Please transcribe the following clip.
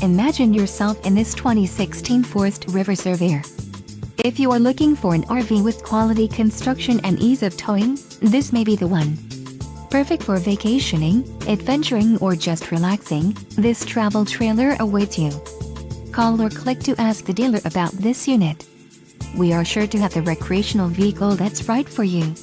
Imagine yourself in this 2016 Forest River Surveyor. If you are looking for an RV with quality construction and ease of towing, this may be the one. Perfect for vacationing, adventuring, or just relaxing, this travel trailer awaits you. Call or click to ask the dealer about this unit. We are sure to have the recreational vehicle that's right for you.